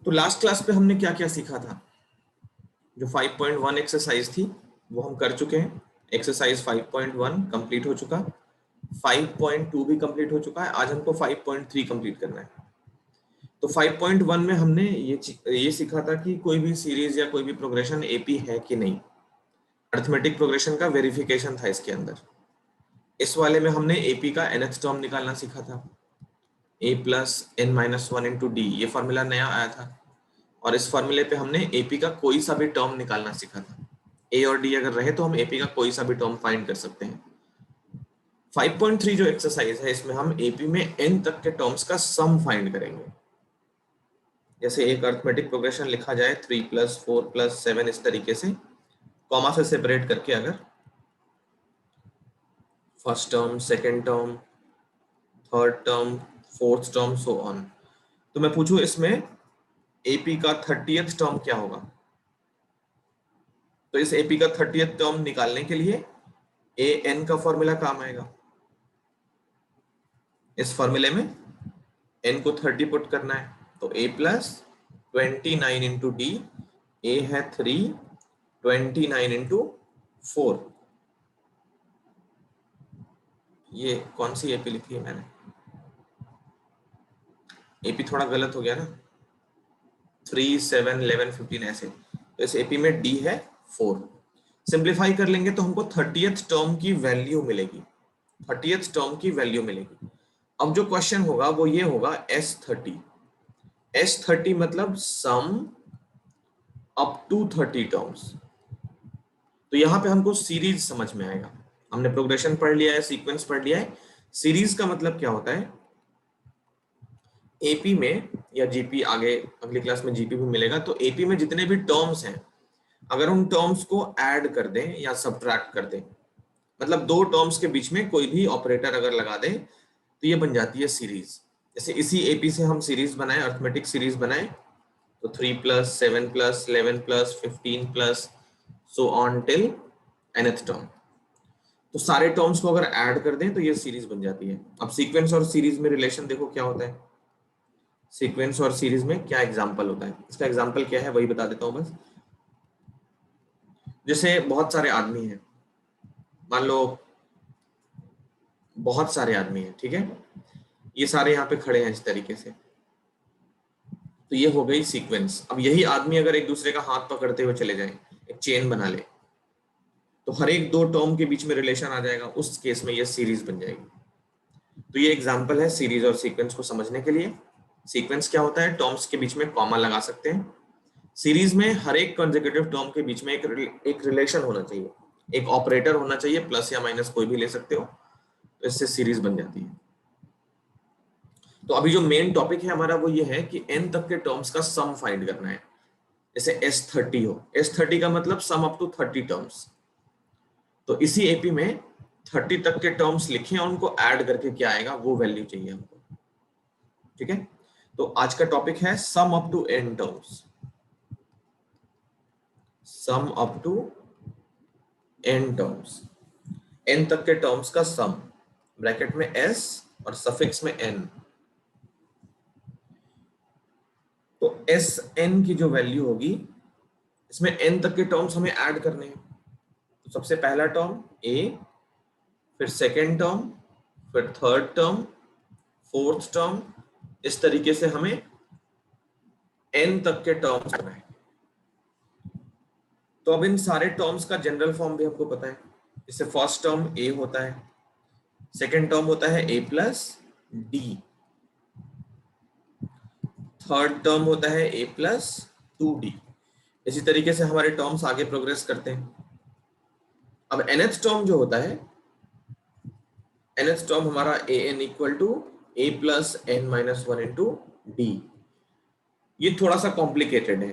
तो last class पे हमने क्या क्या सीखा था? जो 5.1 एक्सरसाइज थी वो हम कर चुके हैं। एक्सरसाइज 5.1 कंप्लीट हो चुका, 5.2 भी कंप्लीट हो चुका है। आज हमको 5.3 कंप्लीट करना है। तो 5.1 में हमने ये सीखा था कि कोई भी सीरीज या कोई भी प्रोग्रेशन एपी है कि नहीं। अरिथमेटिक प्रोग्रेशन का वेरिफिकेशन था इसके अंदर। इस वाले में हमने एपी का nth टर्म निकालना सीखा था, a plus n minus one into d. ये फॉर्मूला नया आया था और इस फॉर्मूले पे हमने एपी का कोई सा भी टर्म निकालना सीखा था। ए और डी अगर रहे तो हम एपी का कोई सा भी टर्म फाइंड कर सकते हैं। 5.3 जो एक्सरसाइज है इसमें हम एपी में एन तक के टर्म्स का सम फाइंड करेंगे। जैसे एक अरिथमेटिक प्रोग्रेशन लिखा जाए 3 प्लस 4 प्लस 7, इस तरीके से कॉमा से सेपरेट करके, अगर first term, second term, third term, fourth term, so on, तो मैं पूछूं इसमें एपी का 30th टर्म क्या होगा? तो इस एपी का 30th टर्म निकालने के लिए ए एन का फॉर्मूला काम आएगा। इस फॉर्मूले में एन को 30 पुट करना है, तो ए प्लस 29 इंटू डी। ए है 3, 29 इंटू 4। ये कौन सी एपी लिखी है मैंने? एपी थोड़ा गलत हो गया ना, 3, 7, 11, 15 ऐसे। तो इस एपी में डी है 4। सिंप्लीफाई कर लेंगे तो हमको 30th टर्म की वैल्यू मिलेगी। 30th टर्म की वैल्यू मिलेगी। अब जो क्वेश्चन होगा वो ये होगा S30। S30 मतलब सम अप टू 30 टर्म्स। तो यहाँ पे हमको सीरीज समझ में आएगा। हमने प्रोग्रेशन पढ़ लिया है, सीक्वेंस पढ़ लिया है। सीरीज का मतलब क्या होता है? एपी में या जीपी, आगे अगली क्लास में जीपी भी मिलेगा, तो एपी में जितने भी टर्म्स हैं अगर उन टर्म्स को ऐड कर दें या सब्ट्रैक्ट कर दें, मतलब दो टर्म्स के बीच में कोई भी ऑपरेटर अगर लगा दें तो ये बन जाती है सीरीज। जैसे इसी एपी से हम सीरीज बनाए, अरिथमेटिक सीरीज बनाए, तो 3 plus 7 plus 11 plus 15 plus so on till nth term. तो सारे टर्म्स को अगर ऐड कर दें तो ये सीरीज बन जाती है। अब सीक्वेंस और सीरीज में रिलेशन देखो क्या होता है। सीक्वेंस और सीरीज में क्या एग्जांपल होता है? इसका एग्जांपल क्या है वही बता देता हूं बस। जैसे बहुत सारे आदमी हैं, मान लो बहुत सारे आदमी हैं, ठीक है, ये सारे यहाँ पे खड़े हैं इस तरीके से, तो ये हो गई सीक्वेंस। अब यही आदमी अगर एक दूसरे का हाथ पकड़ते हुए चले जाएं, एक चेन बना ले, तो हर एक दो टर्म के बीच में रिलेशन आ जाएगा, उस केस में ये सीरीज बन जाएगी। तो ये एग्जांपल है सीरीज और सीक्वेंस को समझने के लिए। सीक्वेंस क्या होता है? टर्म्स के बीच में कॉमा लगा सकते हैं। सीरीज में हर एक कंसेक्यूटिव टर्म के बीच में एक रिलेशन होना चाहिए, एक ऑपरेटर होना चाहिए, प्लस या माइनस कोई भी ले सकते हो, तो इससे सीरीज बन जाती है। तो अभी जो मेन टॉपिक है हमारा वो ये है कि n तक के टर्म्स का सम फाइंड करना है। जैसे S30 हो, S30 का मतलब सम अप टू 30 टर्म्स। तो इसी एपी में 30 तक के टर्म्स लिखे और उनको ऐड करके क्या आएगा वो वैल्यू चाहिए हमको, ठीक है। तो आज का टॉपिक है sum up to n terms. Sum up to n terms, n तक के टर्म्स का सम, ब्रैकेट में s और सफिक्स में n। तो एस एन की जो वैल्यू होगी, इसमें n तक के टर्म्स हमें ऐड करने हैं। तो सबसे पहला टर्म a, फिर सेकेंड टर्म, फिर थर्ड टर्म, फोर्थ टर्म, इस तरीके से हमें n तक के टर्म्स करना है। तो अब इन सारे टर्म्स का जनरल फॉर्म भी हमको पता है। इससे फर्स्ट टर्म a होता है, सेकेंड टर्म होता है a plus D, third term होता है a प्लस 2d। इसी तरीके से हमारे टर्म्स आगे प्रोग्रेस करते हैं। अब nth टर्म जो होता है, nth टर्म हमारा an equal to a plus n minus one into d. ये थोड़ा सा कॉम्प्लिकेटेड है,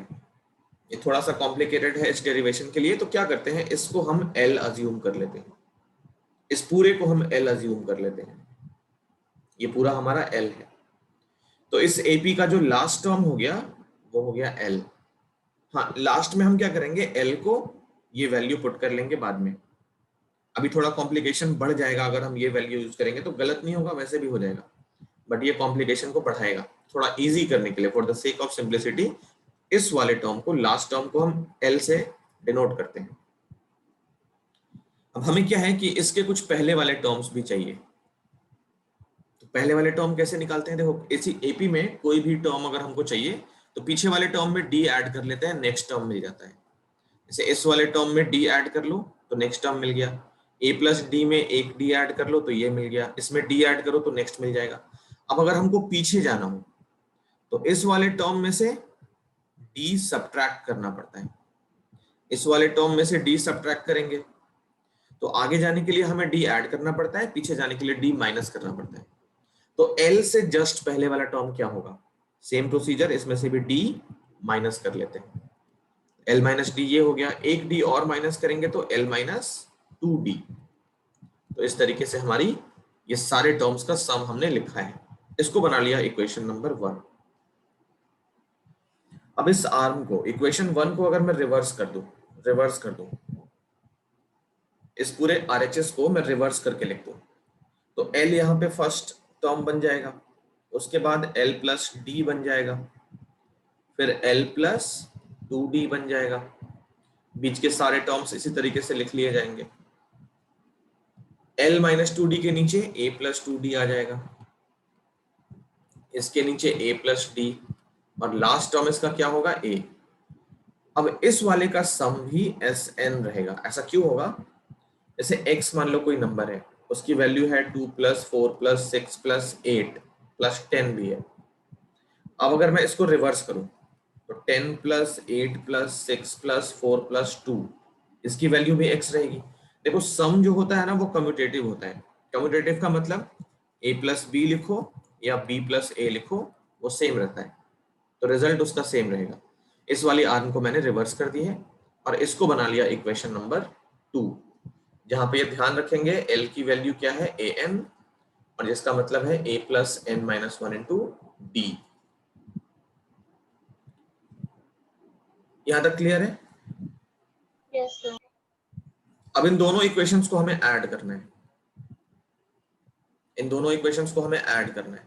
ये थोड़ा सा कॉम्प्लिकेटेड है इस डेरिवेशन के लिए। तो क्या करते हैं, इसको हम l अज्यूम कर लेते हैं, इस पूरे को हम l अज्यूम कर लेते हैं, ये पूरा हमारा l है। तो इस AP का जो लास्ट टर्म हो गया वो हो गया l। हाँ, लास्ट में हम क्या करेंगे, l को ये वैल्यू पुट कर लेंगे बाद में। अभी थोड़ा कॉम्प्लिकेशन बढ़ जाएगा, अगर हम ये वैल्यू यूज करेंगे तो गलत नहीं होगा, वैसे भी हो जाएगा, बट ये कॉम्प्लिकेशन को बढ़ाएगा। थोड़ा इजी करने के लिए, for the sake of simplicity, इस वाले टर्म को, लास्ट टर्म को हम एल से डिनोट करते हैं। अब हमें क्या है कि इसके कुछ पहले वाले टर्म्स भी चाहिए। तो पहले वाले टर्म कैसे निकालते हैं? देखो, इसी एपी में कोई भी टर्म अगर हमको चाहिए तो पीछे वाले टर्म में डी ऐड कर लेते हैं, नेक्स्ट टर्म मिल जाता है। जैसे इस वाले टर्म में डी ऐड कर लो तो नेक्स्ट टर्म मिल गया, ए प्लस डी में एक डी ऐड कर लो तो ये मिल गया, इसमें डी ऐड करो तो नेक्स्ट मिल जाएगा। अब अगर हमको पीछे जाना हो तो इस वाले टर्म में से डी सब्ट्रैक्ट करना पड़ता है। इस वाले टर्म में से डी सब्ट्रैक्ट करेंगे तो आगे जाने के लिए हमें डी ऐड करना पड़ता है, पीछे जाने के लिए डी माइनस करना पड़ता है। तो एल से जस्ट पहले वाला टर्म क्या होगा? सेम प्रोसीजर, इसमें से भी डी माइनस कर लेते हैं। एल माइनस डी ये हो गया, एक डी और माइनस करेंगे तो एल माइनस 2d। तो इस तरीके से हमारी ये सारे टर्म्स का सम हमने लिखा है, इसको बना लिया इक्वेशन नंबर 1। अब इस आर्म को, इक्वेशन 1 को अगर मैं रिवर्स कर दूं, इस पूरे आरएचएस को मैं रिवर्स करके लिख दूं तो एल यहाँ पे फर्स्ट टर्म बन जाएगा, उसके बाद एल प्लस डी बन जाएगा, फिर एल प्लस 2d बन जाएगा। बीच के सारे टर्म्स इसी तरीके से लिख लिए जाएंगे। एल माइनस 2d के नीचे a प्लस 2d आ जाएगा, इसके नीचे a प्लस डी, और लास्ट टर्म इसका क्या होगा? a। अब इस वाले का सम भी Sn रहेगा। ऐसा क्यों होगा? जैसे x मान लो कोई नंबर है, उसकी वैल्यू है 2 प्लस 4 प्लस 6 प्लस 8 प्लस 10 भी है। अब अगर मैं इसको रिवर्स करूं तो 10 प्लस 8 प्लस 6 प्लस 4 प्लस 2, इसकी वैल्यू भी x रहेगी। देखो, सम जो होता है ना वो कम्यूटेटिव होता है। कम्यूटेटिव का मतलब a प्लस बी लिखो या b प्लस a लिखो, वो सेम रहता है, तो रिजल्ट उसका सेम रहेगा। इस वाली आर्म को मैंने रिवर्स कर दी है और इसको बना लिया इक्वेशन नंबर 2, जहां पे ये ध्यान रखेंगे l की वैल्यू क्या है? an, और जिसका मतलब है a plus n minus 1 into D. यहां तक क्लियर है? Yes sir. अब इन दोनों इक्वेशंस को हमें ऐड करना है, इन दोनों इक्वेशंस को हमें ऐड करना है।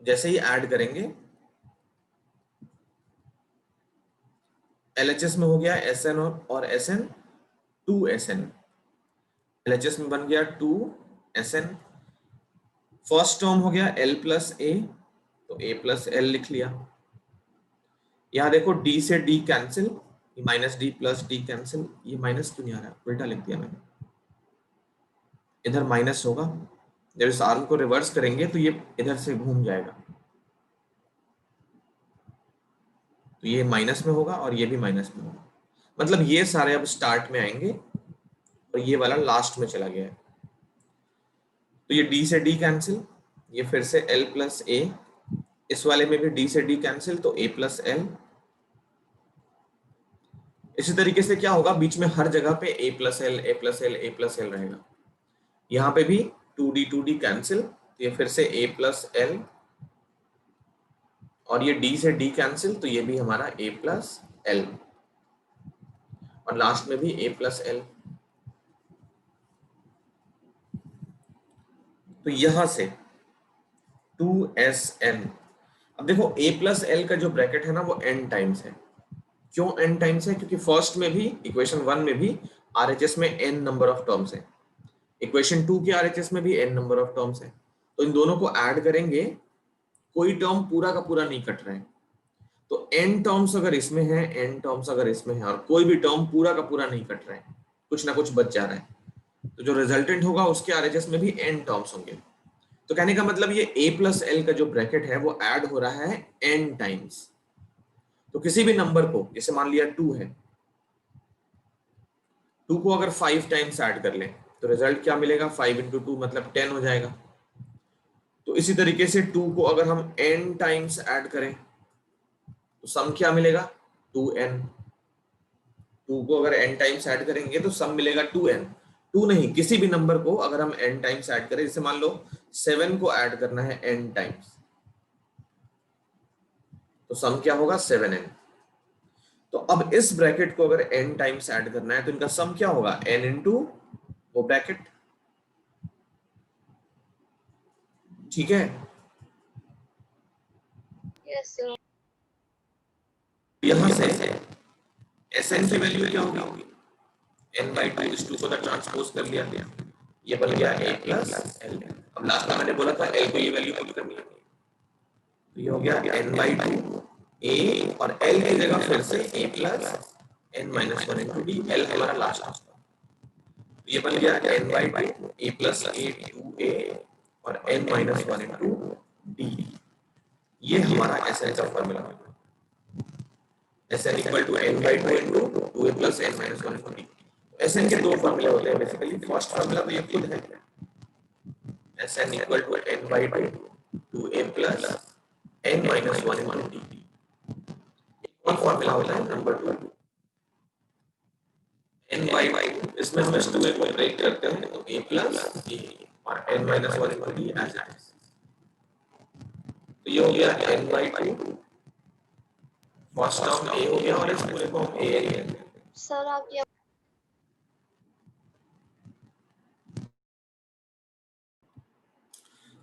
जैसे ही ऐड करेंगे, एलएचएस में हो गया Sn और Sn 2Sn, एलएचएस में बन गया 2Sn। फर्स्ट टर्म हो गया l प्लस a, तो a प्लस l लिख लिया। यहां देखो d से d cancel, minus D plus D cancel, ये माइनस क्यों नहीं आ रहा? उल्टा लिख दिया मैंने, इधर माइनस होगा। जब इस आर्म को रिवर्स करेंगे तो ये इधर से घूम जाएगा, तो ये माइनस में होगा और ये भी माइनस में होगा। मतलब ये सारे अब स्टार्ट में आएंगे और ये वाला लास्ट में चला गया है। तो ये d से d कैंसिल, ये फिर से l प्लस a, इस वाले में भी d से d कैंसिल, तो a प्लस l। इसी तरीके से क्या होगा, बीच में हर जगह पे a plus L, a plus L, a plus L रहेगा। यहाँ पे भी 2d कैंसिल, तो ये फिर से a प्लस एल, और ये d से d कैंसिल, तो ये भी हमारा a प्लस एल, और लास्ट में भी a प्लस एल। तो यहां से 2Sn। अब देखो, a प्लस एल का जो ब्रैकेट है ना वो n टाइम्स है। क्यों n टाइम्स है? क्योंकि फर्स्ट में भी, इक्वेशन 1 में भी आरएचएस में n नंबर ऑफ टर्म्स है, इक्वेशन 2 के आरएचएस में भी n नंबर ऑफ टर्म्स है। तो इन दोनों को ऐड करेंगे, कोई टर्म पूरा का पूरा नहीं कट रहा है, तो n टर्म्स अगर इसमें है, n टर्म्स अगर इसमें है, और कोई भी टर्म पूरा का पूरा नहीं कट रहा है, कुछ ना कुछ बच जा रहा है, तो जो रिजल्टेंट होगा उसके आरएचएस में भी n टर्म्स होंगे। तो कहने का मतलब ये a प्लस एल का जो ब्रैकेट है वो ऐड हो रहा है n टाइम्स। तो किसी भी नंबर को, जैसे मान लिया 2 है, 2 को अगर 5 टाइम्स ऐड कर लें तो रिजल्ट क्या मिलेगा? 5 इंटू 2 मतलब 10 हो जाएगा। तो इसी तरीके से 2 को अगर हम n टाइम्स ऐड करें तो सम क्या मिलेगा? 2n। 2 को अगर n टाइम्स ऐड करेंगे तो सम मिलेगा 2n। 2 नहीं, किसी भी नंबर को अगर हम n टाइम्स ऐड करें, जैसे मान लो 7 को ऐड करना है n टाइम्स, तो सम क्या होगा? 7n। तो अब इस ब्रैकेट को अगर n टाइम्स ऐड करना है तो इनका सम क्या होगा? n इंटू वो ब्रैकेट। ठीक है, Yes, sir. यहाँ से Sn की वैल्यू क्या होगी, n/2 को तो ट्रांसपोज कर लिया, ये बन गया a प्लस l। अब लास्ट में मैंने बोला था l को ये वैल्यू पुट करनी है, तो ये हो गया n/2 a और l की जगह फिर से a plus n-1 into d, l हमारा लास्ट था, ये बन गया n/2 a plus a 2a और n-1 इंटू d। ये हमारा Sn का फॉर्मूला है, Sn equal to n/2 into 2a plus n-1 into d। Sn के दो फॉर्मूले होते हैं बेसिकली, फर्स्ट फॉर्मूला तो ये खुद है, Sn equal to n/2 2a plus n-1 into d। एक और फॉर्मूला होता है नंबर 2 n/2, इसमें हम इस 2a को ब्रेक करते हैं तो a प्लस a और n-1 into d as it is, तो ये हो गया n/2, फर्स्ट टर्म a हो गया और इस पूरे को हम a कहते हैं। सर आप ये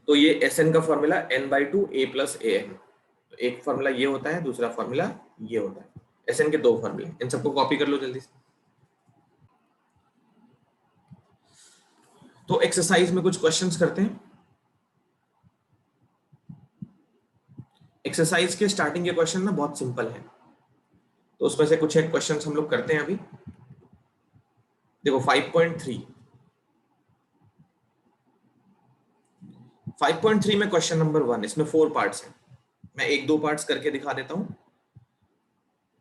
तो ये Sn का formula n/2 a plus a है, तो एक फॉर्मूला ये होता है, दूसरा फॉर्मूला ये होता है। Sn के दो फॉर्मूले, इन सबको कॉपी कर लो जल्दी से। तो एक्सरसाइज में कुछ क्वेश्चंस करते हैं। एक्सरसाइज के स्टार्टिंग के क्वेश्चन ना बहुत सिंपल है, तो उसमें से कुछ एक क्वेश्चंस हम लोग करते हैं अभी। देखो 5.3 में क्वेश्चन नंबर 1, इसमें 4 पार्ट्स हैं, मैं एक दो पार्ट्स करके दिखा देता हूं।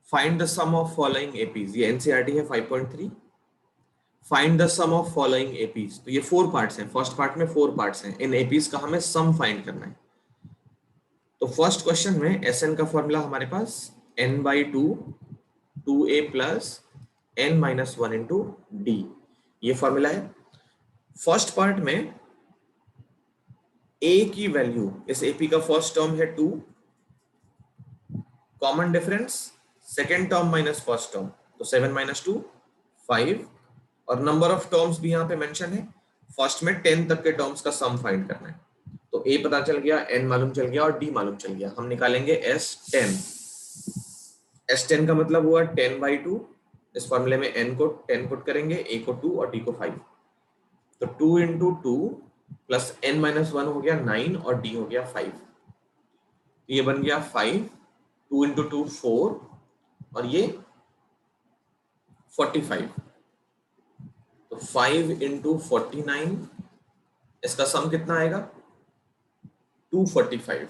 Find the sum of following APs, ये एनसीईआरटी है 5.3। Find the sum of following APs, तो ये 4 पार्ट्स हैं, फर्स्ट पार्ट में 4 पार्ट्स हैं, इन एपीज का हमें सम फाइंड करना है। तो फर्स्ट क्वेश्चन में Sn का फॉर्मूला हमारे पास n/2 2a plus n-1 into d, ये फॉर्मूला है। फर्स्ट पार्ट में a की वैल्यू, इस AP का फर्स्ट टर्म है 2, common difference second term minus first term, तो 7 - 2 5, और नंबर ऑफ टर्म्स भी यहाँ पे मेंशन है। फर्स्ट में 10 तक के टर्म्स का सम फाइंड करना है, तो a पता चल गया, n मालूम चल गया और d मालूम चल गया। हम निकालेंगे S10। S10 का मतलब हुआ 10/2, इस फॉर्मूले में n को 10 पुट करेंगे, a को 2 और d को 5, तो 2 इंटू 2 प्लस n-1 हो गया 9 और d हो गया 5, तो ये बन गया 5, 2 इंटू 2 4 और ये 45, तो 5 इंटू 49, इसका सम कितना आएगा 245।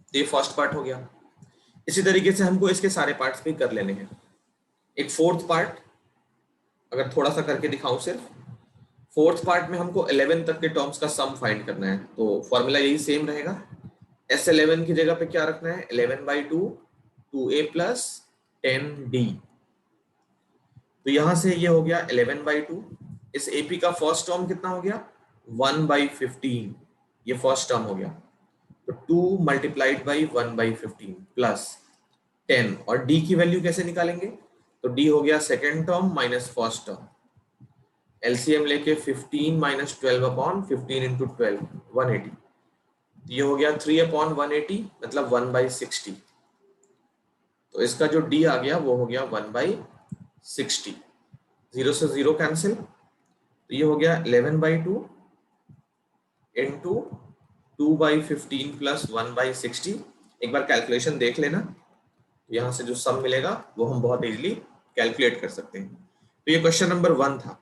तो ये फर्स्ट पार्ट हो गया। इसी तरीके से हमको इसके सारे पार्ट्स भी कर लेने हैं। एक फोर्थ पार्ट अगर थोड़ा सा करके दिखाऊं सिर्फ, फोर्थ पार्ट में हमको 11 तक के टर्म्स का सम फाइंड करना है, तो फॉर्मूला यही सेम रहेगा। S11 की जगह पे क्या रखना है, 11/2 2a प्लस 10d, तो यहां से ये हो गया 11/2, इस AP का फर्स्ट टर्म कितना हो गया 1/15, ये फर्स्ट टर्म हो गया, तो 2 मल्टीप्लाइड बाई 1/15 प्लस 10, और d की वैल्यू कैसे निकालेंगे, तो d हो गया second term minus first term, LCM लेके 15 - 12 अपॉन 15 इंटू 12 180, ये हो गया 3/180 मतलब 1/60, तो इसका जो d आ गया वो हो गया 1/60, 0 से 0 कैंसिल, तो ये हो गया 11/2 इंटू 2/15 प्लस 1/60। एक बार कैलकुलेशन देख लेना, तो यहाँ से जो सम मिलेगा वो हम बहुत इजीली कैलकुलेट कर सकते हैं। तो ये क्वेश्चन नंबर 1 था।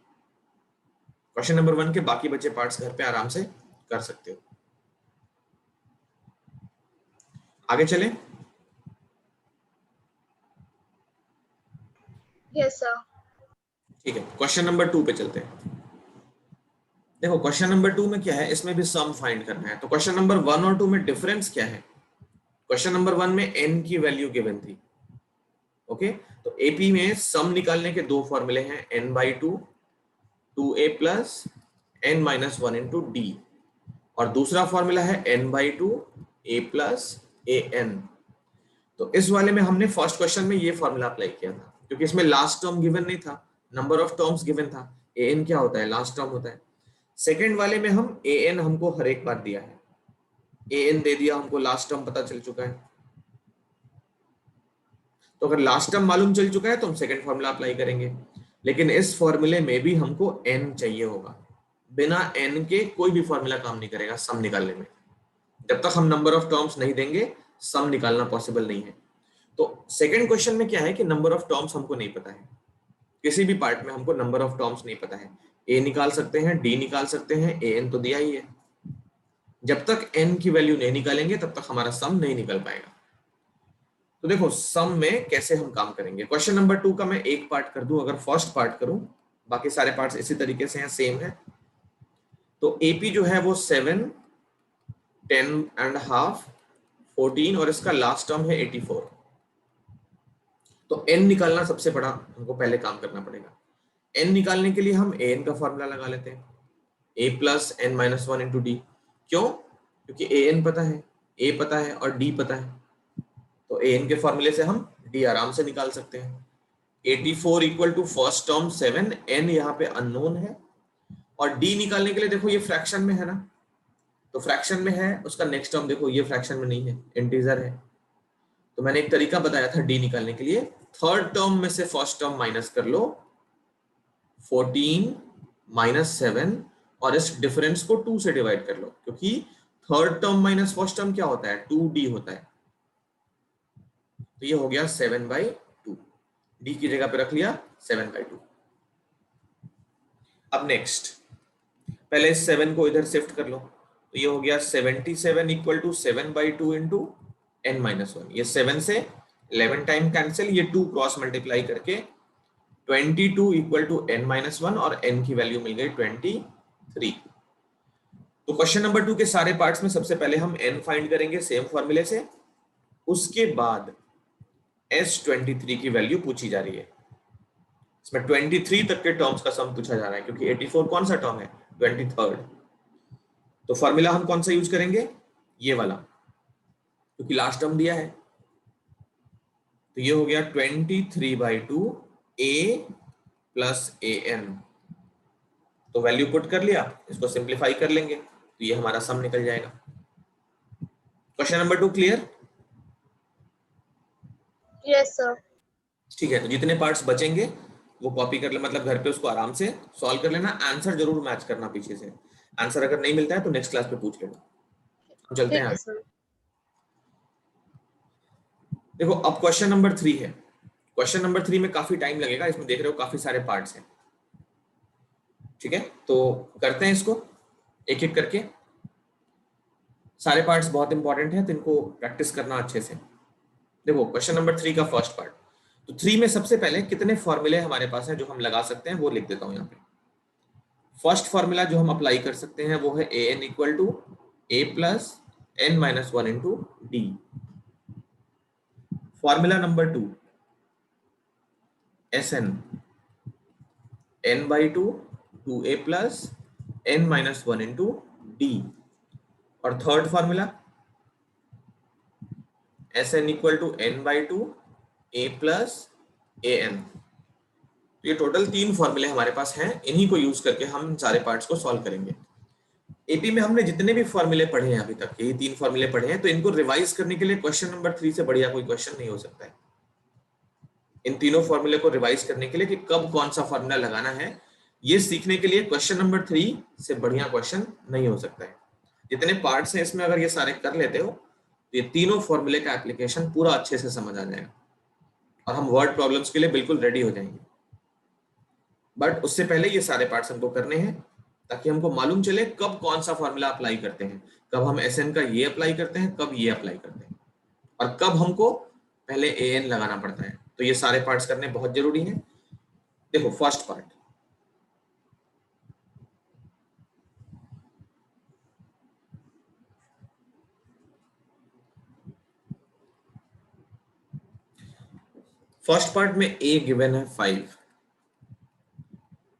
क्वेश्चन नंबर 1 के बाकी बचे पार्ट्स घर पे आराम से कर सकते हो। आगे चलें। Yes sir. ठीक है, क्वेश्चन नंबर 2 पे चलते हैं। देखो क्वेश्चन नंबर 2 में क्या है, इसमें भी सम फाइंड करना है। तो क्वेश्चन नंबर 1 और 2 में डिफरेंस क्या है, क्वेश्चन नंबर 1 में n की वैल्यू गिवन थी, ओके, तो AP में सम निकालने के दो फॉर्मूले हैं, n/2 2a plus n-1 into d, और दूसरा फॉर्मूला है n/2 a प्लस an। तो इस वाले में हमने फर्स्ट क्वेश्चन में ये फॉर्मूला अप्लाई किया था, क्योंकि इसमें लास्ट टर्म गिवन नहीं था, नंबर ऑफ टर्म्स गिवन था, an क्या होता है लास्ट टर्म होता है। सेकेंड वाले में हम an हमको हर एक बार दिया है, ए एन दे दिया, हमको लास्ट टर्म पता चल चुका है। तो अगर लास्ट टर्म मालूम चल चुका है तो हम सेकंड फॉर्मूला अप्लाई करेंगे, लेकिन इस फॉर्मूले में भी हमको n चाहिए होगा। बिना n के कोई भी फॉर्मूला काम नहीं करेगा सम निकालने में। जब तक हम नंबर ऑफ टर्म्स नहीं देंगे सम निकालना पॉसिबल नहीं है। तो सेकंड क्वेश्चन में क्या है कि नंबर ऑफ टर्म्स हमको नहीं पता है, किसी भी पार्ट में हमको नंबर ऑफ टर्म्स नहीं पता है। a निकाल सकते हैं, d निकाल सकते हैं, an तो दिया ही है। जब तक n की वैल्यू नहीं निकालेंगे तब तक हमारा सम नहीं निकल पाएगा। तो देखो सम में कैसे हम काम करेंगे। क्वेश्चन नंबर 2 का मैं एक पार्ट कर दूं, अगर फर्स्ट पार्ट करूं, बाकी सारे पार्ट्स इसी तरीके से हैं, सेम है। तो एपी जो है वो 7, 10.5, 14 और इसका लास्ट टर्म है 84। तो n निकालना सबसे बड़ा हमको पहले काम करना पड़ेगा। n निकालने के लिए हम an का फॉर्मूला लगा लेते हैं, a plus n minus 1 into D. क्यों? क्योंकि an पता है, a पता है और d पता है। तो an के फॉर्मूले से हम d आराम से निकाल सकते हैं। 84 equal to first term 7, n यहाँ पे अननोन है, और d निकालने के लिए देखो ये फ्रैक्शन में है ना, तो फ्रैक्शन में है, उसका नेक्स्ट टर्म देखो ये फ्रैक्शन में नहीं है, इंटीजर है। तो मैंने एक तरीका बताया था d निकालने के लिए, थर्ड टर्म में से फर्स्ट टर्म माइनस कर लो, 14 माइनस 7, और इस डिफरेंस को 2 से डिवाइड कर लो, क्योंकि third term minus first term क्या होता है, 2d होता है। तो ये हो गया 7/2, d की जगह पे रख लिया 7/2। अब नेक्स्ट, पहले इस 7 को इधर शिफ्ट कर लो, तो ये हो गया 77 equal to 7/2 into n minus 1। ये 7 से 11 टाइम कैंसिल, ये 2 क्रॉस मल्टीप्लाई करके 22 इक्वल टू n माइनस 1, और n की वैल्यू मिल गई 23। तो क्वेश्चन नंबर 2 के सारे पार्ट्स में सबसे पहले हम n फाइंड करेंगे सेम फॉर्मूले से, उसके बाद S23 की वैल्यू पूछी जा रही है। इसमें 23 तक के टर्म्स का सम पूछा जा रहा है, क्योंकि 84 कौन सा टर्म है, 23rd। तो फॉर्मूला हम कौन सा यूज करेंगे, ये वाला, क्योंकि लास्ट टर्म दिया है। तो ये हो गया 23/2 a प्लस an। तो वैल्यू पुट कर लिया, इसको सिंप्लीफाई कर लेंगे तो ये हमारा सम निकल जाएगा। Question number 2 clear? Yes, sir. ठीक है, तो जितने पार्ट्स बचेंगे वो कॉपी कर ले, मतलब घर पे उसको आराम से सॉल्व कर लेना, आंसर जरूर मैच करना पीछे से। आंसर अगर नहीं मिलता है तो नेक्स्ट क्लास पे पूछ लेना। हम चलते हैं ठीक है, आगे। sir. देखो अब क्वेश्चन नंबर 3 है। क्वेश्चन नंबर 3 में काफी टाइम लगेगा, इसमें देख रहे हो काफी सारे पार्ट्स हैं। ठीक है, तो करते हैं इसको एक एक करके। सारे पार्ट्स बहुत इंपॉर्टेंट हैं, तो इनको प्रैक्टिस करना अच्छे से। देखो क्वेश्चन नंबर 3 का फर्स्ट पार्ट, तो 3 में सबसे पहले कितने फॉर्मूले हमारे पास हैं जो हम लगा सकते हैं, वो लिख देता हूं यहाँ पे। फर्स्ट फॉर्मूला जो हम अप्लाई कर सकते हैं वो है a n equal to a plus n minus 1 into d. Formula number 2 s n n/2 2a plus n minus 1 into d. और third formula s n equal to n/2 a plus a n. तो ये total 3 फॉर्मूले हमारे पास हैं, इन्हीं को use करके हम सारे पार्ट्स को सॉल्व करेंगे। एपी में हमने जितने भी फॉर्मूले पढ़े हैं अभी तक, यही 3 फॉर्मूले पढ़े हैं, तो इनको रिवाइज करने के लिए क्वेश्चन नंबर 3 से बढ़िया कोई क्वेश्चन नहीं हो सकता है। इन तीनों फॉर्मूले को रिवाइज करने के लिए कि कब कौन सा फॉर्मूला लगाना है, ये सीखने के लिए क्वेश्चन नंबर 3 से बढ़िया क्वेश्चन नहीं हो सकता है। जितने पार्ट्स हैं इसमें अगर ये सारे कर लेते हो तो ये तीनों फॉर्मूले का एप्लीकेशन पूरा अच्छे से समझ आ जाएगा और हम वर्ड प्रॉब्लम्स के लिए बिल्कुल रेडी हो जाएंगे। बट उससे पहले ये सारे पार्ट्स हमको करने हैं, ताकि हमको मालूम चले कब कौन सा फॉर्मूला अप्लाई करते हैं, कब हम एस एन का ये अप्लाई करते हैं, कब ये अप्लाई करते हैं, और कब हमको पहले ए एन लगाना पड़ता है। तो ये सारे पार्ट्स करने बहुत जरूरी हैं। देखो फर्स्ट पार्ट, फर्स्ट पार्ट में ए गिवन है 5।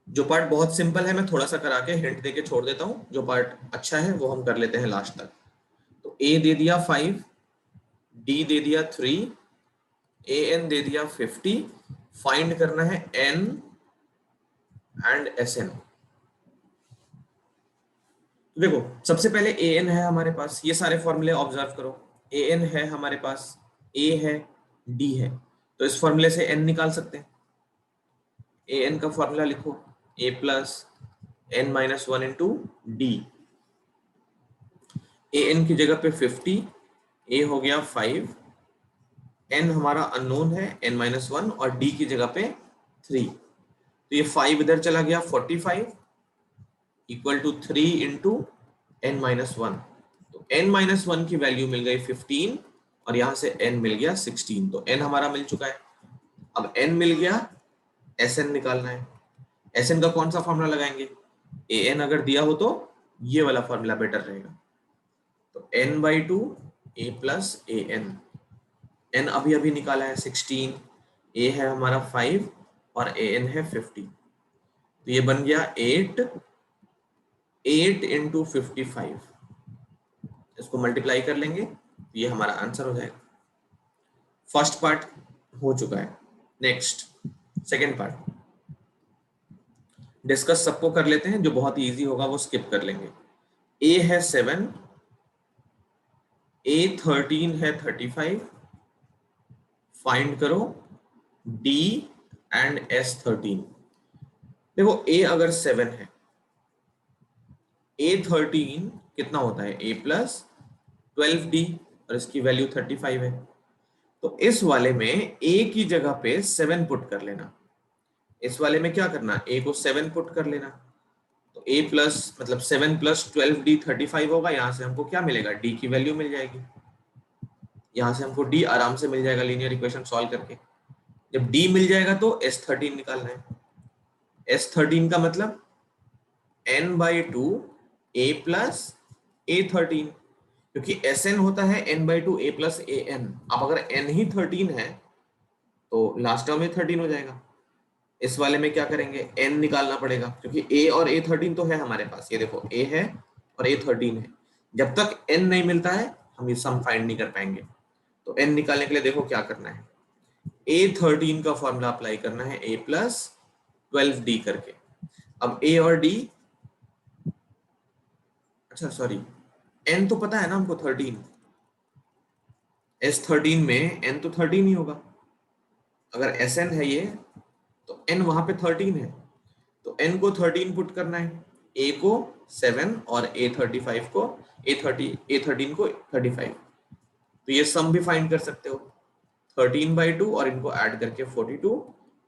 जो पार्ट बहुत सिंपल है मैं थोड़ा सा करा के हिंट देके छोड़ देता हूं, जो पार्ट अच्छा है वो हम कर लेते हैं लास्ट तक। तो ए दे दिया 5, डी दे दिया 3, ए एन दे दिया 50, फाइंड करना है एन एंड एस एन। देखो सबसे पहले ए एन है हमारे पास, ये सारे फॉर्मूले ऑब्जर्व करो। ए एन है हमारे पास, ए है, डी है, तो इस फॉर्मूले से एन निकाल सकते हैं। ए एन का फॉर्मूला लिखो, a plus n minus one into d. A n की जगह पे 50, ए हो गया 5, एन हमारा अननोन है एन माइनस वन, और डी की जगह पे 3। तो ये 5 इधर चला गया, 45 equal to 3 into n minus one. तो n माइनस वन की वैल्यू मिल गई 15, और यहां से n मिल गया 16। तो n हमारा मिल चुका है। अब n मिल गया, Sn निकालना है। Sn का कौन सा फॉर्मूला लगाएंगे? an अगर दिया हो तो ये वाला फॉर्मूला बेटर रहेगा। तो n by two a plus a n, n अभी अभी निकाला है 16, a है हमारा 5 और an है 50। तो ये बन गया 8 इंटू 55, इसको मल्टीप्लाई कर लेंगे, ये हमारा आंसर हो जाएगा। फर्स्ट पार्ट हो चुका है। नेक्स्ट सेकंड पार्ट डिस्कस सबको कर लेते हैं, जो बहुत ही इजी होगा वो स्किप कर लेंगे। ए है 7, ए 13 है 35, फाइंड करो डी एंड एस 13। देखो ए अगर 7 है, ए 13 कितना होता है? ए प्लस 12d, और इसकी वैल्यू 35 है। तो इस वाले में a की जगह पे 7 पुट कर लेना। इस वाले में क्या करना? a को 7 पुट कर लेना। तो a प्लस मतलब 7 प्लस 12d 35 होगा। यहां से हमको क्या मिलेगा? d की वैल्यू मिल जाएगी। यहां से हमको d आराम से मिल जाएगा लीनियर इक्वेशन सॉल्व करके। जब d मिल जाएगा तो s13 निकालना है। s13 का मतलब n by two a plus a13, क्योंकि Sn होता है n by two a plus a n. अब अगर n ही 13 है तो लास्ट टर्म में 13 हो जाएगा। इस वाले में क्या करेंगे? n निकालना पड़ेगा, क्योंकि a और a13 तो है हमारे पास। ये देखो a है और a13 है। जब तक n नहीं मिलता है हम ये सम फाइंड नहीं कर पाएंगे। तो n निकालने के लिए देखो क्या करना है, a13 का फॉर्मूला अप्लाई करना है a प्लस 12d करके। अब a और d, अच्छा सॉरी, n तो पता है ना हमको 13, S13 में n तो 13 ही होगा। अगर Sn है ये, तो n वहां पे 13 है, तो n को 13 पुट करना है, a को 7 और a13 को 35। तो ये सम भी फाइंड कर सकते हो, 13 बाई 2 और इनको ऐड करके 42।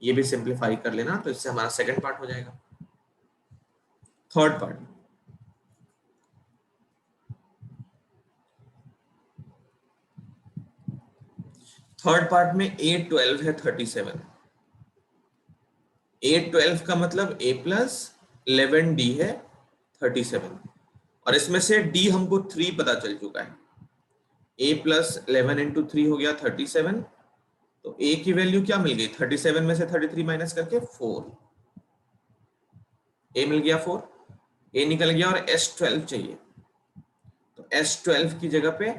ये भी सिंप्लीफाई कर लेना, तो इससे हमारा सेकंड पार्ट हो जाएगा। थर्ड पार्ट, में a12 है 37। a12 का मतलब a प्लस 11d है 37, और इसमें से d हमको 3 पता चल चुका है। a प्लस 11 इंटू 3 हो गया 37। तो a की वैल्यू क्या मिल गई? 37 में से 33 माइनस करके 4, a मिल गया 4, a निकल गया, और s12 चाहिए। तो s12 की जगह पे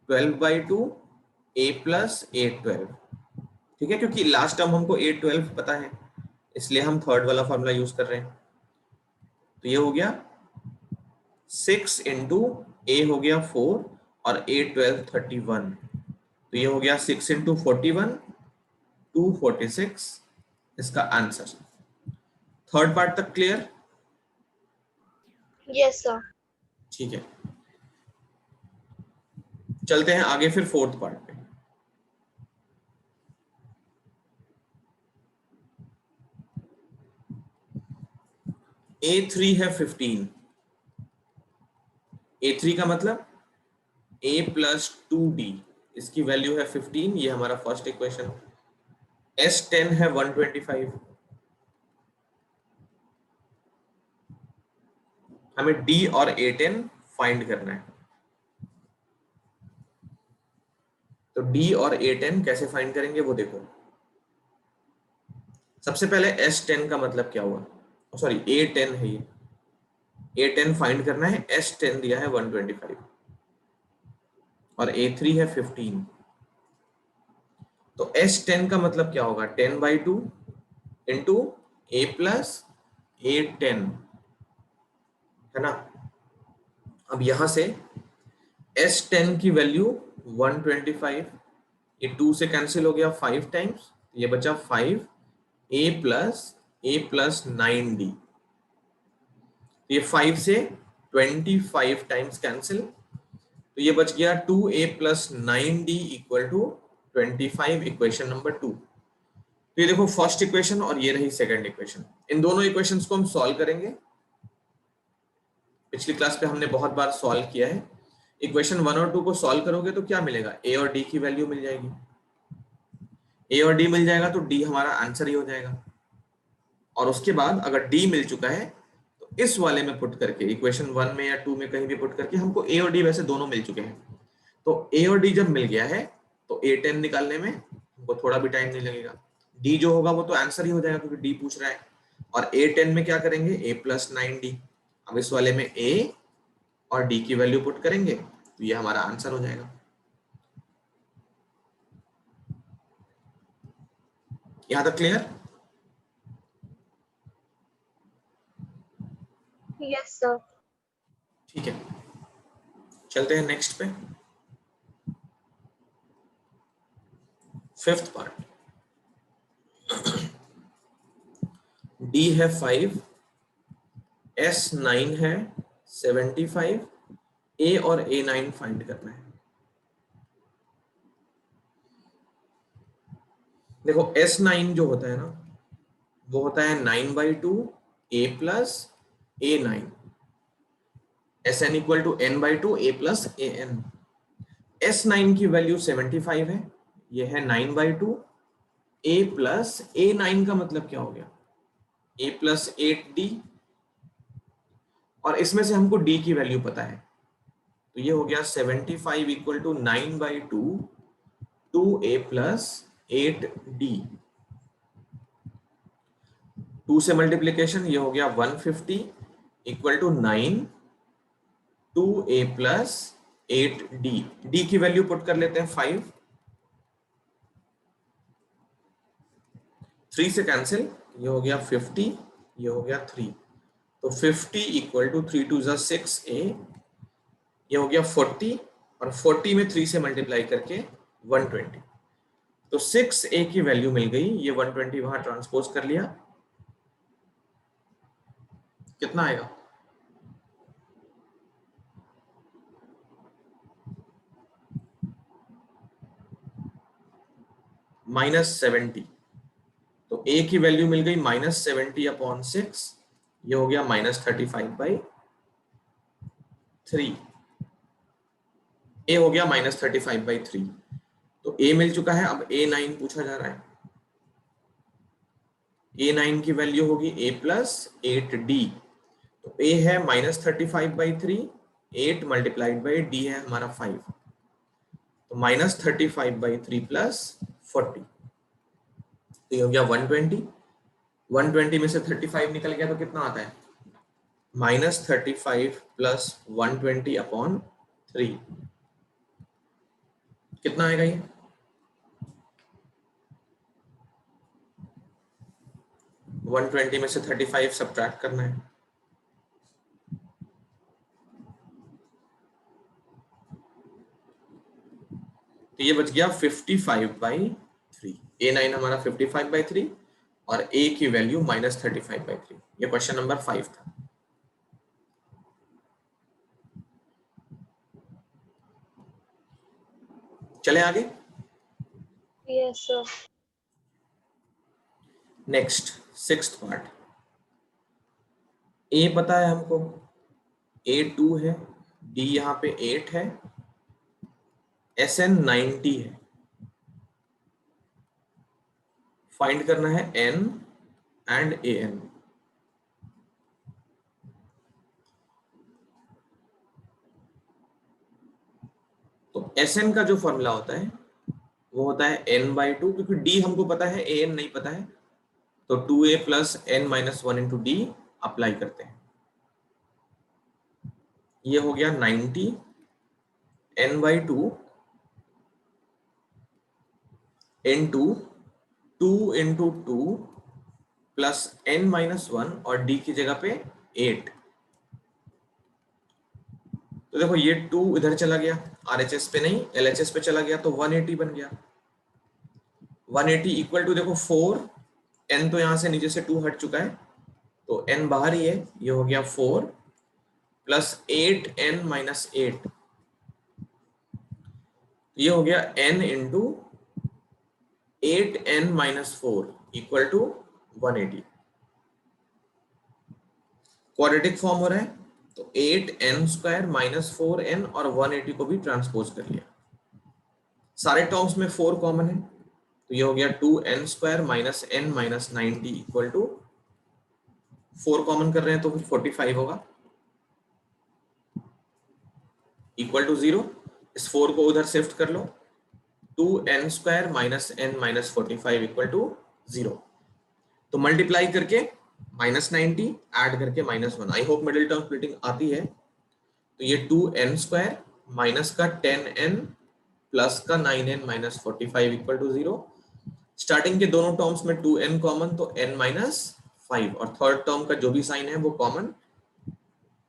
12 by two a plus a12, ठीक है, क्योंकि लास्ट टर्म हमको a12 पता है, इसलिए हम थर्ड वाला फॉर्मूला यूज कर रहे हैं। तो ये हो गया 6 इंटू a हो गया 4 और a12 31। तो ये हो गया 6 इंटू 41 246 इसका आंसर। थर्ड पार्ट तक क्लियर? Yes, sir. ठीक है, चलते हैं आगे फिर फोर्थ पार्ट पे। A3 है 15, A3 का मतलब a प्लस 2d, इसकी वैल्यू है 15। ये हमारा फर्स्ट इक्वेशन। S10 है 125, हमें d और A10 फाइंड करना है। तो d और A10 कैसे फाइंड करेंगे वो देखो। सबसे पहले S10 का मतलब क्या हुआ, सॉरी A10 है ये, A10 फाइंड करना है। S10 दिया है 125 और A3 है 15। तो S10 का मतलब क्या होगा? 10 by 2 into A plus A10, है ना। अब यहां से S10 की वैल्यू 125, ये 2 से कैंसिल हो गया 5 टाइम्स, ये बचा 5 a प्लस 9d, ये 5 से 25 टाइम्स कैंसिल, तो ये बच गया 2a plus 9d equal to 25, equation number 2। तो ये देखो फर्स्ट इक्वेशन और ये रही सेकंड इक्वेशन, इन दोनों इक्वेशंस को हम सॉल्व करेंगे। पिछली क्लास पे हमने बहुत बार सॉल्व किया है। इक्वेशन 1 और 2 को सॉल्व करोगे तो क्या मिलेगा, a और d की वैल्यू मिल जाएगी, a और d मिल जाएगा तो d हमारा आंसर ही हो जाएगा। और उसके बाद अगर d मिल चुका है तो इस वाले में पुट करके, इक्वेशन 1 में या 2 में कहीं भी पुट करके, हमको a और d वैसे दोनों मिल चुके हैं, तो a और d जब मिल गया है तो a10 निकालने में हमको थोड़ा भी टाइम नहीं लगेगा, d जो होगा वो तो आंसर ही हो जाएगा क्योंकि d पूछ रहा है। और a10 में क्या करेंगे, a प्लस 9d, अब इस वाले में a और d की वैल्यू पुट करेंगे तो ये हमारा आंसर हो जाएगा। यहां तक क्लियर? Yes, sir. ठीक है, चलते हैं नेक्स्ट पे। फिफ्थ पार्ट, d है 5, S9 है 75, a और a9 फाइंड करना है। देखो S9 जो होता है ना, वो होता है 9/2 a plus a9, Sn equal to n/2 a plus an। S9 की वैल्यू 75 है, ये है 9/2 a प्लस a9 का मतलब क्या हो गया, a प्लस 8d, और इसमें से हमको d की वैल्यू पता है, तो ये हो गया 75 equal to 9/2 2a plus 8d, 2 से मल्टीप्लीकेशन, ये हो गया 150 equal to 9 2a plus 8d, d की वैल्यू पुट कर लेते हैं 5, 3 से कैंसिल, ये हो गया 50, ये हो गया 3, तो 50 इक्वल टू 3 2 जा 6a, ये हो गया 40, और 40 में 3 से मल्टीप्लाई करके 120, तो 6a की वैल्यू मिल गई, ये 120 वहां ट्रांसपोज कर लिया, कितना आएगा, -70, तो a की वैल्यू मिल गई -70 अपॉन 6, ये हो गया -35/3, a हो गया -35/3, तो a मिल चुका है, अब a9 पूछा जा रहा है, a9 की वैल्यू होगी a प्लस 8d, तो a है -35/3, 8 मल्टीप्लाइड बाई d है हमारा 5, तो -35/3 प्लस 40, तो ये हो गया 120, 120 में से 35 निकल गया तो कितना आता है, -35 प्लस 120 अपॉन 3, कितना आएगा ये, वन 120 में से 35 सब्ट्रैक्ट करना है, तो ये बच गया 55/3, a9 हमारा 55/3 और a की वैल्यू -35/3, ये क्वेश्चन नंबर 5 था। चले आगे, Yes, sir. Next sixth part, a पता है हमको, a2 है, d यहाँ पे 8 है, Sn 90 है, फाइंड करना है n एंड an। तो Sn का जो फॉर्मूला होता है वो होता है n/2, क्योंकि d हमको पता है, an नहीं पता है, तो 2a plus n-1 into D apply करते हैं, ये हो गया 90 n/2 into 2 into 2 plus n-1 और d की जगह पे 8, तो देखो ये 2 इधर चला गया, RHS पे नहीं LHS पे चला गया, तो 180 बन गया। 180 इक्वल टू देखो 4, n तो यहां से नीचे से 2 हट चुका है, तो n बाहर ही है, ये हो गया 4 प्लस 8n माइनस 8, ये हो गया n into 8n minus 4 equal to 180। Quadratic form हो रहा है, तो 8n स्क्वायर माइनस 4n और 180 को भी ट्रांसपोज कर लिया। सारे टर्म्स में 4 कॉमन है, तो ये हो गया 2n square minus n minus 90 equal to 4 common कर रहे हैं तो फिर 45 होगा, इक्वल टू 0। इस 4 को उधर शिफ्ट कर लो, 2n square minus n minus 45 equal to 0। तो मल्टीप्लाई करके -90 ऐड करके -1। I hope middle term splitting आती है। तो ये 2n स्क्वायर माइनस का 10n प्लस का 9n minus 45 equal to 0। Starting के दोनों टर्म्स में 2n कॉमन, तो n माइनस 5, और थर्ड टर्म का जो भी साइन है वो कॉमन,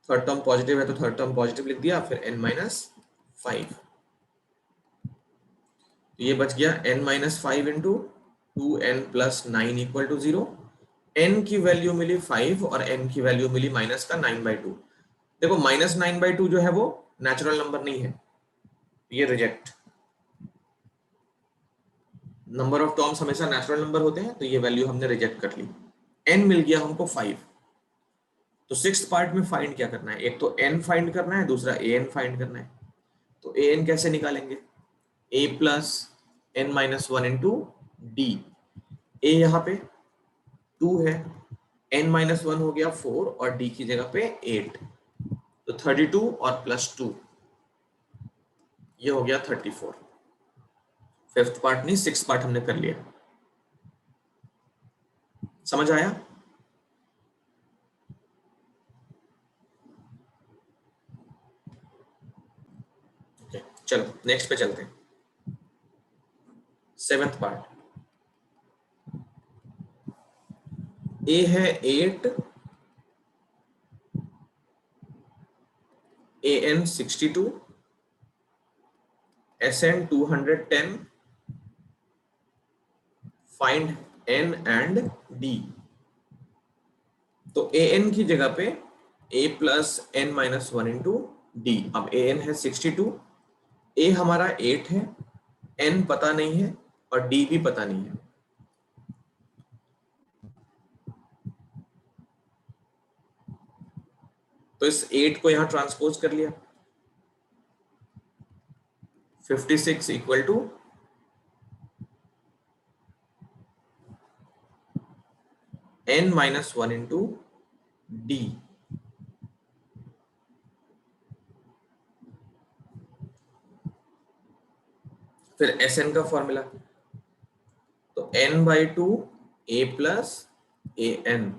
थर्ड टर्म पॉजिटिव है तो थर्ड टर्म पॉजिटिव लिख दिया, फिर n माइनस 5। तो ये बच गया n minus 5 into 2n plus 9 equal to 0। n की वैल्यू मिली 5 और n की वैल्यू मिली माइनस का 9/2। देखो माइनस 9/2 जो है वो नेचुरल नंबर नहीं है, ये रिजेक्ट। नंबर ऑफ टर्म्स हमेशा नेचुरल नंबर होते हैं, तो ये वैल्यू हमने रिजेक्ट कर ली। n मिल गया हमको 5। तो सिक्स्थ पार्ट में फाइंड क्या करना है, एक तो n फाइंड करना है, दूसरा an फाइंड करना है। तो an कैसे निकालेंगे, a plus n minus 1 into D. a यहाँ पे 2 है, n माइनस 1 हो गया 4 और d की जगह पे 8, तो 32 और प्लस 2 ये हो गया 34। फिफ्थ पार्ट नहीं, सिक्स्थ पार्ट हमने कर लिया। समझ आया? ओके, चलो नेक्स्ट पे चलते हैं। सेवेंथ पार्ट, a है 8, an 62, sn 210, find n and d। तो an की जगह पे a plus n minus 1 into D. अब an है 62, a हमारा 8 है, n पता नहीं है और d भी पता नहीं है। तो इस 8 को यहां ट्रांसपोज कर लिया, 56 equal to n minus 1 into d. फिर Sn का फॉर्मूला, तो n/2 a प्लस an।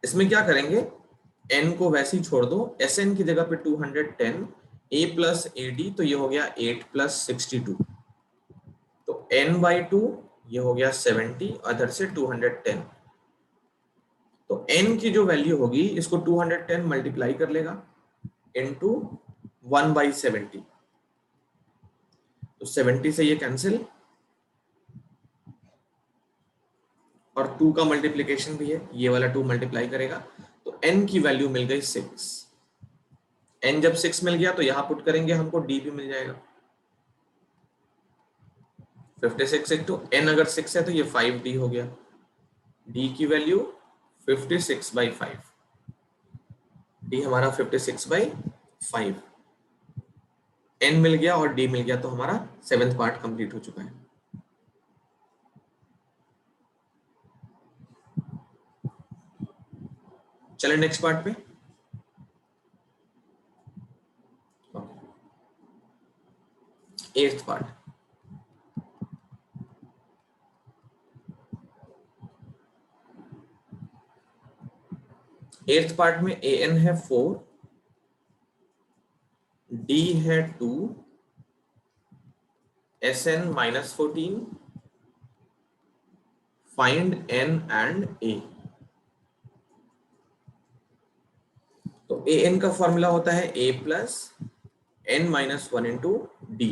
इसमें क्या करेंगे, n को वैसे ही छोड़ दो, Sn की जगह पे 210, a प्लस ad, तो ये हो गया 8 प्लस 62, तो n/2 ये हो गया 70, अदर से 210। तो n की जो वैल्यू होगी इसको 210 मल्टीप्लाई कर लेगा इनटू 1/70, तो 70 से ये कैंसिल और 2 का मल्टीप्लीकेशन भी है, ये वाला 2 मल्टीप्लाई करेगा, तो n की वैल्यू मिल गई 6। n जब 6 मिल गया तो यहां पुट करेंगे, हमको d भी मिल जाएगा। 56 इंटू n अगर 6 है तो ये 5d हो गया, d की वैल्यू 56/5, d हमारा 56/5। n मिल गया और d मिल गया, तो हमारा सेवेंथ पार्ट कंप्लीट हो चुका है। चले नेक्स्ट पार्ट पे। एट्थ पार्ट, एट्थ पार्ट में an है 4, d है 2, sn minus 14, find n and a। तो an का फॉर्मूला होता है a plus n minus 1 into D.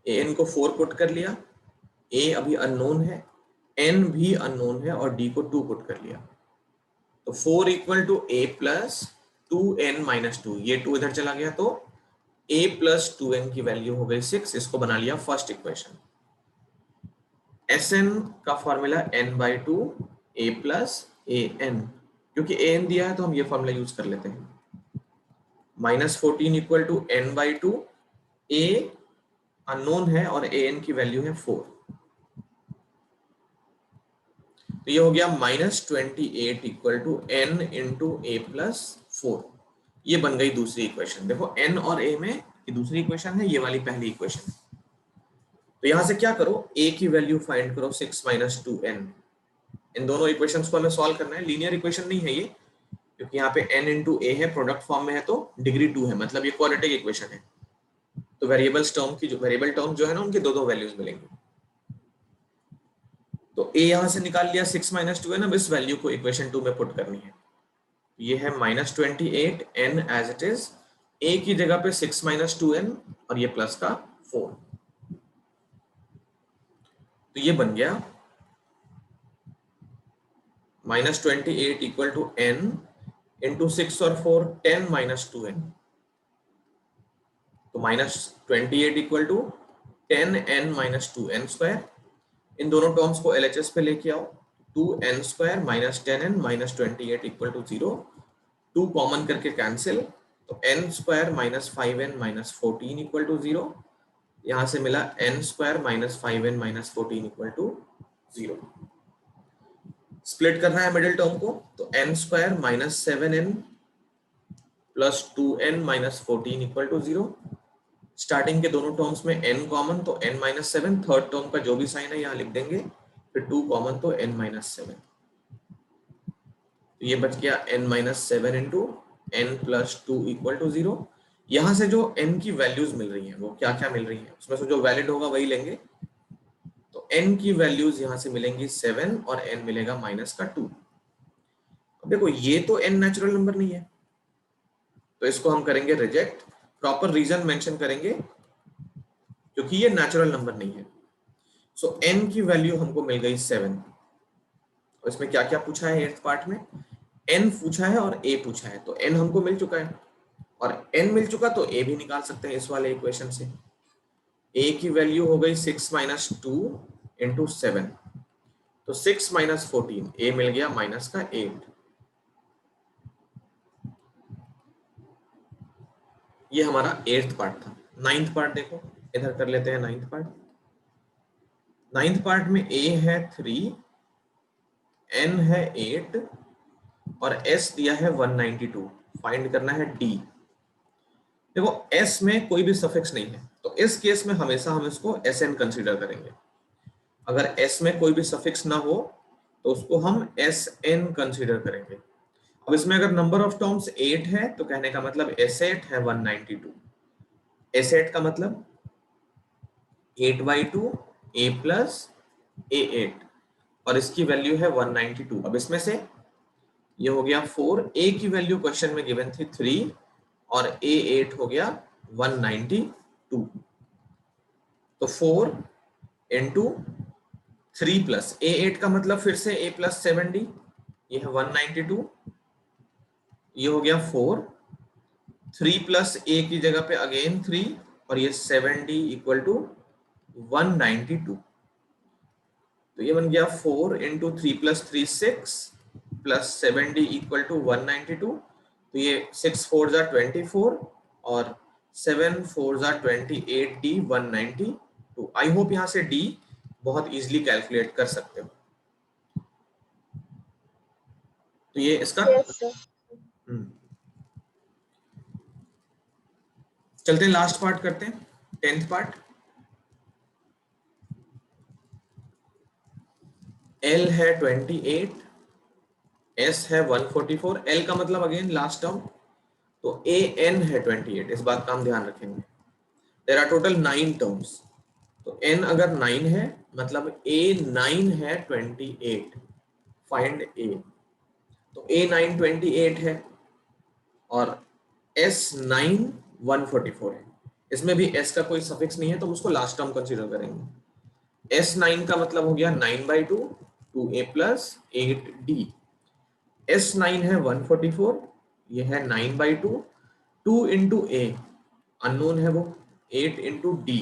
an को 4 पुट कर लिया, a अभी अननोन है, n भी अननोन है और d को 2 पुट कर लिया। तो 4 equal to a plus 2n minus 2, ये 2 इधर चला गया तो a प्लस 2n की वैल्यू हो गई 6। इसको बना लिया फर्स्ट इक्वेशन। Sn का formula n by 2 a plus an, क्योंकि an दिया है तो हम ये फॉर्मूला यूज कर लेते हैं। -14 equal to n by 2, a unknown है और an की वैल्यू है 4, तो ये हो गया -28 equal to n into a plus 4। ये बन गई दूसरी इक्वेशन। देखो n और a में ये दूसरी इक्वेशन है, ये वाली पहली इक्वेशन। तो यहां से क्या करो, a की वैल्यू फाइंड करो 6 माइनस 2n। इन दोनों इक्वेशंस को हमें सॉल्व करना है। लीनियर इक्वेशन नहीं है ये, क्योंकि यहाँ पे n इंटू a है, प्रोडक्ट फॉर्म में है तो डिग्री 2 है, मतलब ये क्वाड्रेटिक इक्वेशन है। तो वेरिएबल्स टर्म की जो वेरिएबल टर्म जो है ना, उनकी दो वैल्यूज मिलेंगी। तो a यहां से निकाल लिया 6 माइनस 2n। अब इस वैल्यू को इक्वेशन 2 में पुट करनी है। ये है -28 n as it is, a की जगह पे 6 माइनस 2n और ये प्लस का 4। तो ये बन गया -28 इक्वल टू n इंटू 6 और 4 10 माइनस 2n। तो -28 equal to 10n minus 2n square. इन दोनों टर्म्स को LHS पे लेके आओ, 2n square minus 10n minus 28 equal to 0। 2 common करके कैंसिल, तो n square minus 5n minus 14 equal to 0। यहां से मिला n square minus 5n minus 14 equal to 0। Split करना है मिडिल टर्म को, तो n square minus 7n plus 2n minus 14 equal to 0। Starting के दोनों टर्म्स में n कॉमन, तो n माइनस 7, थर्ड टर्म का जो भी साइन है यहाँ लिख देंगे, फिर 2 कॉमन तो n माइनस 7। तो ये बच गया n minus 7 into n plus 2 equal to 0। यहाँ से जो n की वैल्यूज मिल रही हैं वो क्या क्या मिल रही हैं, उसमें से जो वैलिड होगा वही लेंगे। तो n की वैल्यूज यहाँ से मिलेंगी 7 और n मिलेगा माइनस का 2। अब देखो ये तो n नेचुरल नंबर नहीं है, तो इसको हम करेंगे रिजेक्ट। प्रॉपर रीजन मेंशन करेंगे, क्योंकि ये नेचुरल नंबर नहीं है। सो n की वैल्यू हमको मिल गई 7। और इसमें क्या क्या पूछा है 8th पार्ट में, n पूछा है और a पूछा है। तो n हमको मिल चुका है और n मिल चुका तो a भी निकाल सकते हैं इस वाले इक्वेशन से। a की वैल्यू हो गई 6 माइनस 2 इंटू 7, तो 6 माइनस 14, a मिल गया माइनस का 8। ये हमारा 8th पार्ट था। 9th पार्ट देखो, इधर कर लेते हैं 9th पार्ट। 9th पार्ट में a है 3, n है 8 और s दिया है 192। फाइंड करना है d। देखो s में कोई भी सफिक्स नहीं है, तो इस केस में हमेशा हम इसको sn कंसीडर करेंगे। अगर s में कोई भी सफिक्स ना हो तो उसको हम sn कंसीडर करेंगे। अब इसमें अगर नंबर ऑफ टर्म्स 8 है तो कहने का मतलब s8 है 192। s8 का मतलब 8/2 a प्लस a8 और इसकी वैल्यू है 192। अब इसमें से ये हो गया 4, a की वैल्यू क्वेश्चन में गिवन थी 3 और a8 हो गया 192। तो 4 इंटू 3 प्लस a8 का मतलब फिर से a प्लस 7d, ये है 192। ये हो गया 4, 3 प्लस a की जगह पे अगेन 3 और ये 7d इक्वल टू 192। तो ये बन गया 4 into 3 plus 3 6 plus 7d equal to 192। तो ये 6 4 जा 24 और 7 4 जा 28d 192। आई होप यहाँ से d बहुत इजीली कैलकुलेट कर सकते हो। तो ये इसका Yes, sir. चलते हैं लास्ट पार्ट करते हैं, 10th पार्ट। L है 28, S है 144, L का मतलब अगेन लास्ट टर्म, तो AN है 28। इस बात का हम ध्यान रखेंगे। देयर आर टोटल 9 टर्म्स, तो n अगर 9 है मतलब A9 है 28। फाइंड A, तो A9 28 है और S9 144 है। इसमें भी s का कोई सफिक्स नहीं है तो हम उसको लास्ट टर्म कंसीडर करेंगे। S9 का मतलब हो गया 9/2 2a प्लस 8d। S9 है 144, ये है 9/2 2 इंटू a अननोन है वो 8 इंटू डी।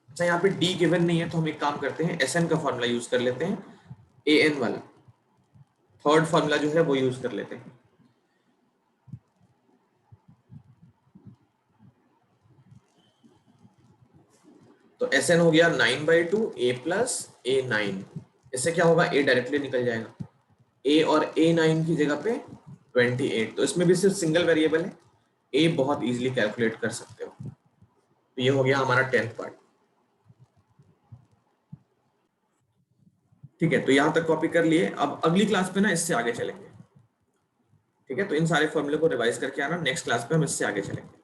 अच्छा यहाँ पे d गिवन नहीं है तो हम एक काम करते हैं Sn का फॉर्मूला यूज कर लेते हैं, an वाला थर्ड फॉर्मूला जो है वो यूज कर लेते हैं। तो Sn हो गया 9/2 a प्लस a9। इससे क्या होगा, a डायरेक्टली निकल जाएगा, a और a9 की जगह पे 28। तो इसमें भी सिर्फ सिंगल वेरिएबल है, a बहुत इजीली कैलकुलेट कर सकते हो। तो ये हो गया हमारा 10th पार्ट। ठीक है, तो यहां तक कॉपी कर लिए। अब अगली क्लास पे ना इससे आगे चलेंगे। ठीक है, तो इन सारे फॉर्मूले को रिवाइज करके आना, नेक्स्ट क्लास पे हम इससे आगे चलेंगे।